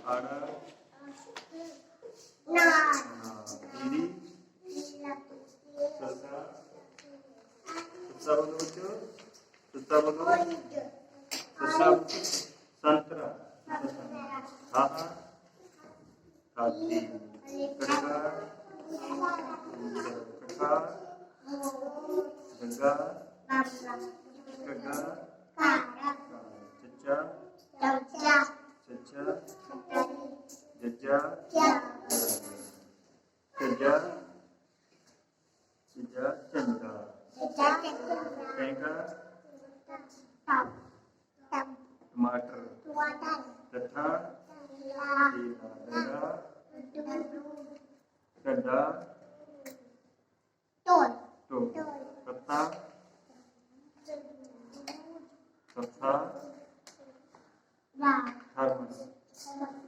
आड़ ईरी ससा बोलो बच्चों ससा बोलो ससा संतरा हाँ हाथी कड़का कट्ठा गंगा गंगा चच्चा चच्चा जज्जा जज्जा जज्जा चंदा टमाटर तथा गड्ढा पत्ता थर्मस